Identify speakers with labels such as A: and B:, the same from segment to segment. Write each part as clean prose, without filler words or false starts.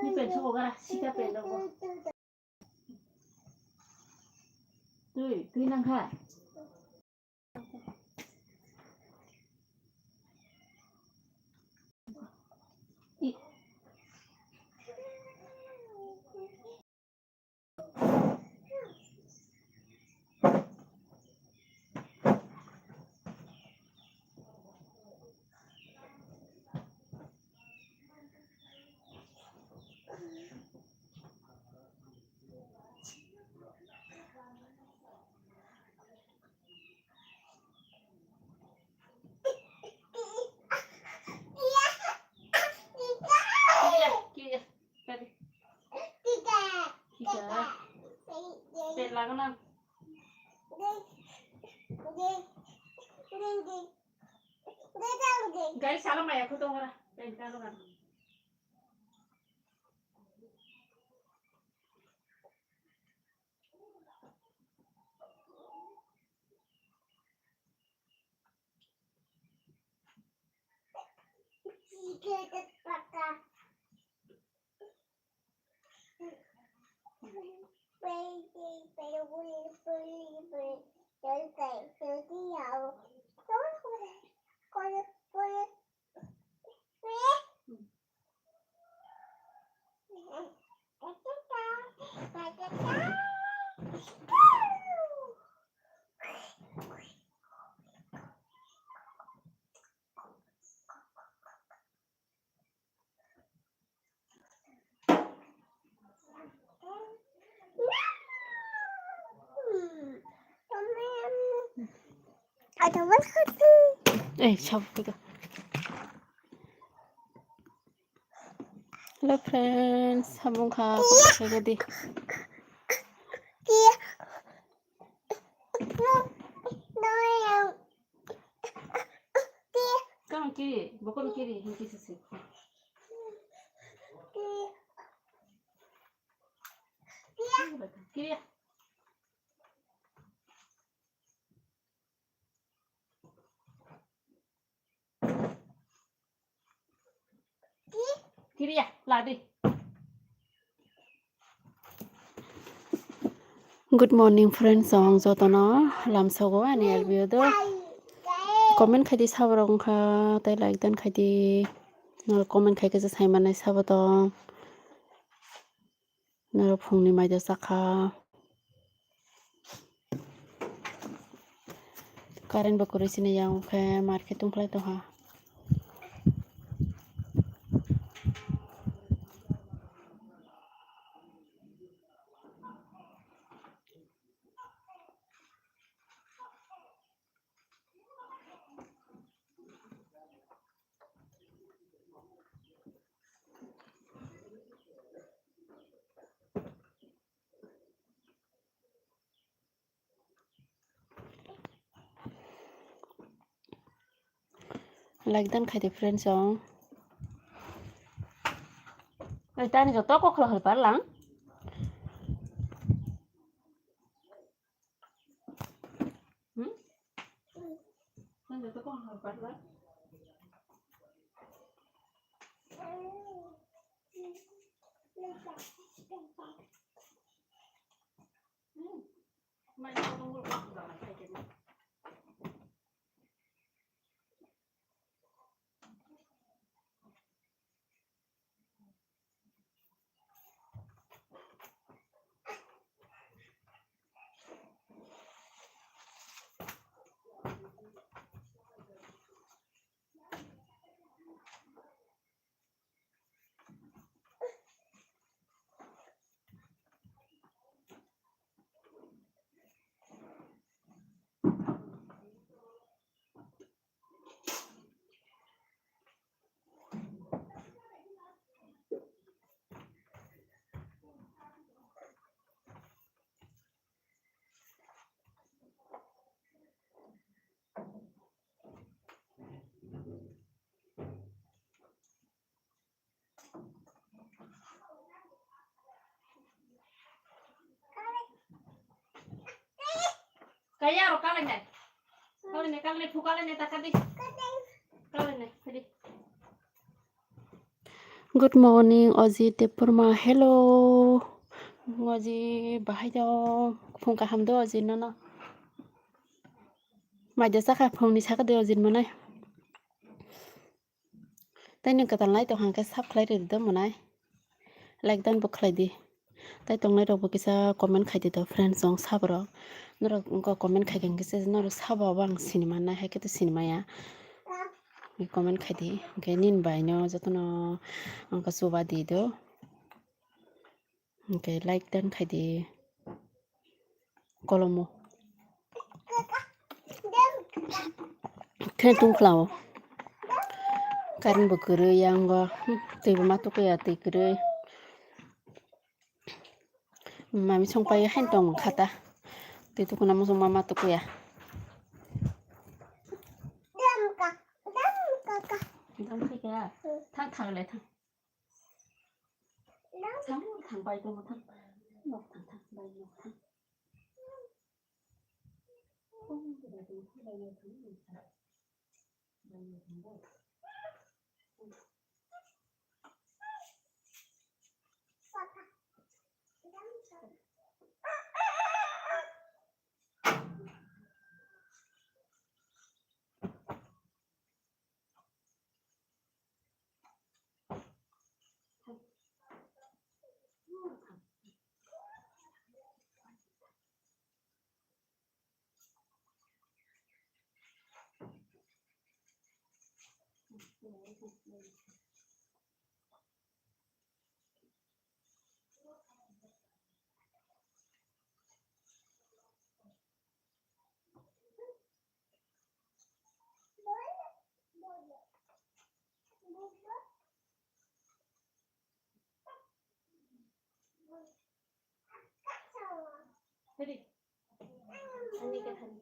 A: นี่เป็นโชว์กันนะชิคาเป็นแล้วก็তুইนั่งค่ะอีไปดิขี้เกียจเป็นแล้วก็นั่งगाइस साला मैं आखो तो हरा पेन का लो कर सब हेलो फ्रेंड्स हम खा दी कौन किरी बकरो किरी हिंदी से सीख किरी किरी ला दे गुड मॉर्निंग फ्रेंड्स सॉन्ग जो तो ना लाम सगो आने अलबियो दो कमेंट खाई दी साबरंग खा ताई लाइक दन खाई दी नर कमेंट खाई के जो साइमान नहीं साब तो नर फुंगनी माइदो साखा कारण बकुरी सिने याऊं खे मार्केट तुंखला तो हाँ लाइक दन खाई दी फ्रेंड्स सॉन्ग तानी जो तो कोखला हल पार लांग तानी जो तो कोखला हल पार लांग मैं तो तुम लोग को जाना चाहिए Kaya ro kalen ne fukalen ne takadi kalen ne hadi Good morning, Ozzy Tepurma. Hello. Ozzy, bahay dong. Phone ka ham do Ozzy no. Mai da saka phone ni saka de Ozzy manai. Tai ni katan lai to hang ka sub khlai de do manai. Like dan bu khlai di. Tai tong lai ro bu kisa comment khai di to friends song sabro. Noro ko comment khai gen kisa noro sabo bang cinema na ha ke to cinema ya. Comment khai di. Ke nin bai no jotono angka suba di do. Okay, like dan khai di. Kolomo. Khen tung flower. Karin bu kuru yang go. Tei bu matuk ya tei kuru. Mami song pai hen tong khata. Tei tu kuna mo song mama tuk ya. Dam khai ka. Thang thang le thang. Thang thang bai tu thang. Nok thang thang bai nok thang. Ready? Ani ka thang.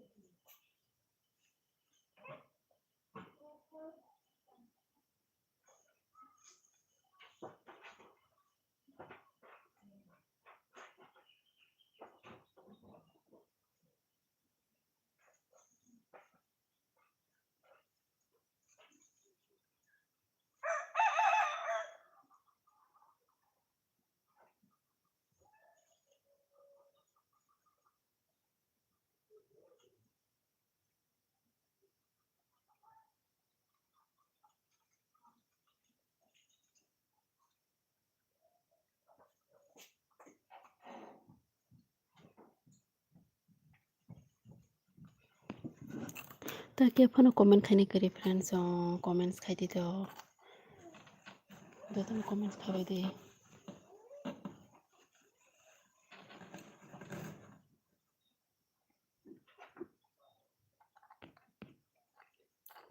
A: ताकि अपन comment खाने करी friends comments खाई दी तो तुम comments खावे दे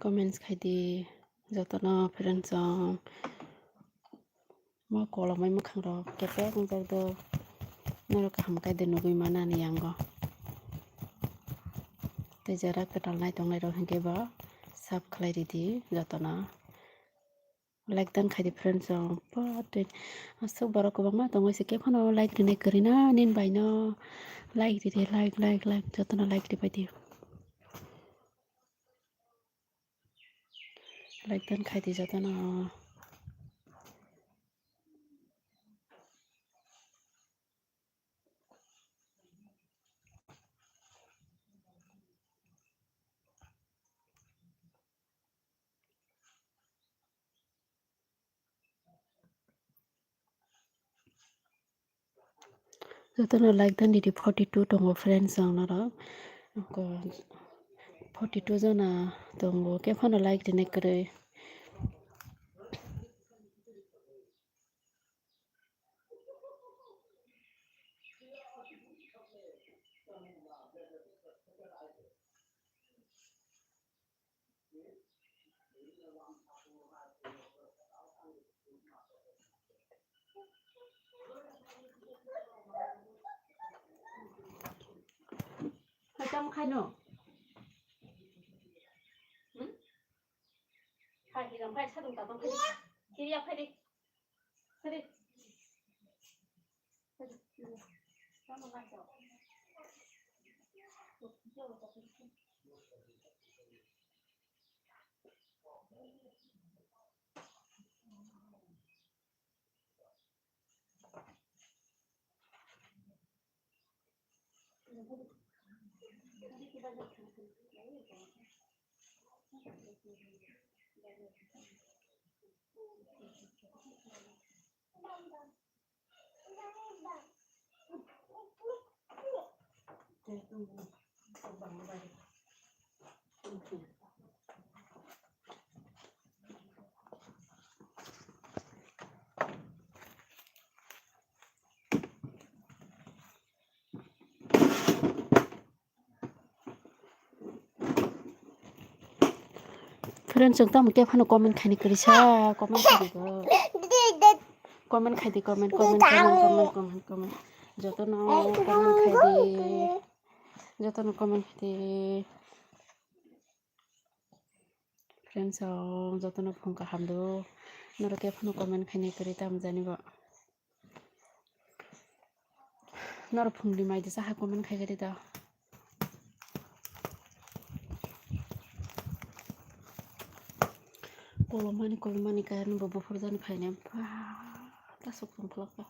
A: comments खाई दी जतो ना फ्रेंड्स म कलमै मखां र केपे गंजार दो नरो काम काय दे नुगै माना नि आंगो ते जरा कटाल नाय तंग नाय रो हंगे बा साफ खलाई दी जतो ना लाइक दान खाई दी फ्रेंड्स पाटे असो बारो को बमा तंग से के फनो लाइक दिने करिना निन बाइनो लाइक दी लाइक जतो ना लाइक दी बाइदी लाइक दान खाई दी जतो ना जतो ना लाइक दान दी 42 तंग फ्रेंड्स ना रो को 42 जना तंग के फनो लाइक दिने करे Hajam khano. Hai hiram khai sadung ta bang khai. Kiri ap khai di. Khai di. Sama ngai jo. Friends chúng ta một cái phần comment khai này cười sa comment khai đi comment khai đi comment যত না comment khai đi যত না comment khai đi friends যত না phone ka hamdo noro ke phone comment khai này cười tam জানি ba noro phone di mai di sa comment khai đi da kolomani kan bobo furdan phaine ta sok phlaka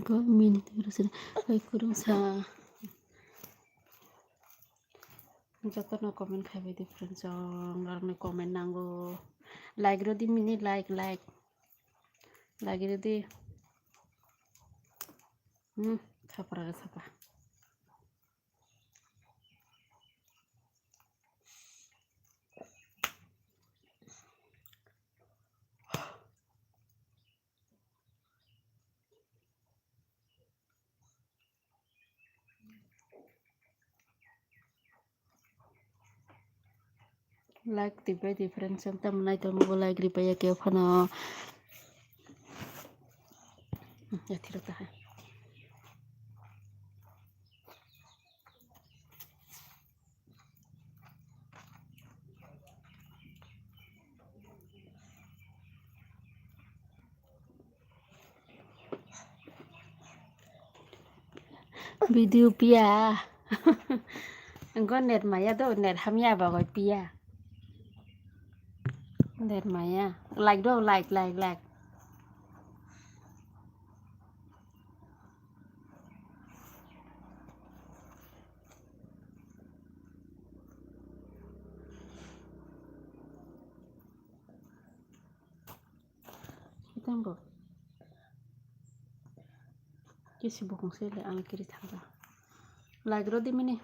A: ko minit terus ay kurang sa যত না comment খাইবে দি friends আর comment নাঙ্গো like রদি mini like lagi সাপা like tipe difference tam nai to mo like ri pa ya ke phana ya thirata hai video pia có net maya do net hamya ba goi pia net maya like do like tanggo kisi bokong sele ang kiri thanga like ro di mini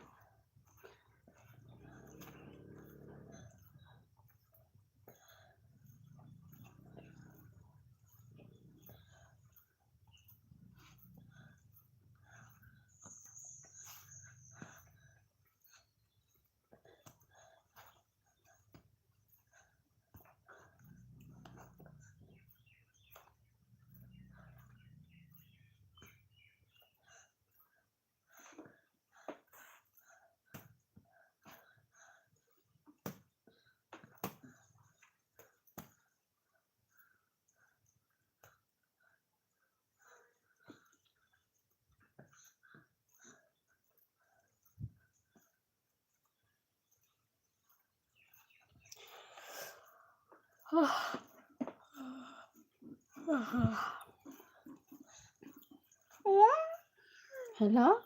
A: hello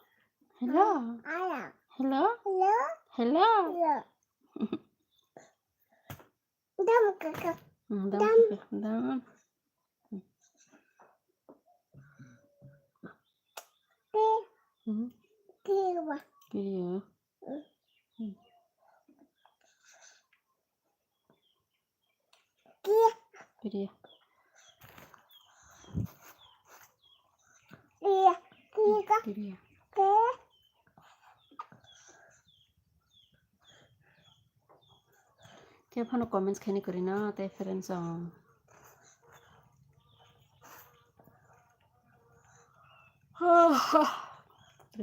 A: dam kiri kiri kiri के फनो comments खाने करी ना ते friends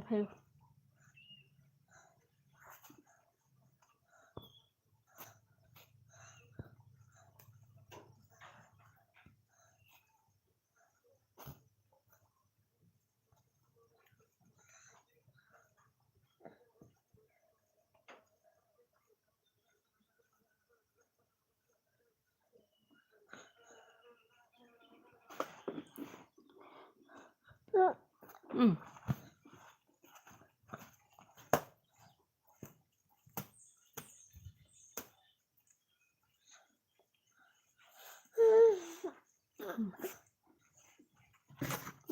A: भाई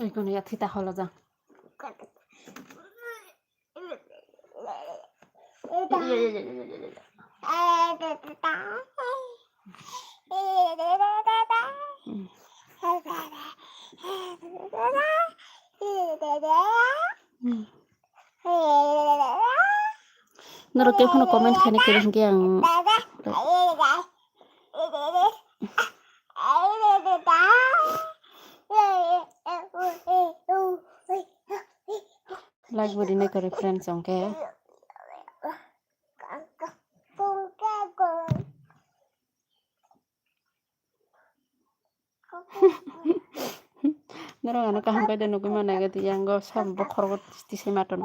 A: এইখানে থিতা হলো যা Nero ke hono comment khane kiri hingi ang like body ne kore friends ong ke Nero ano kahang kay denu gimana gati yang go sam bokhor go tisi maton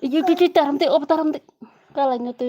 A: Iki taram te op taram te kalanya tu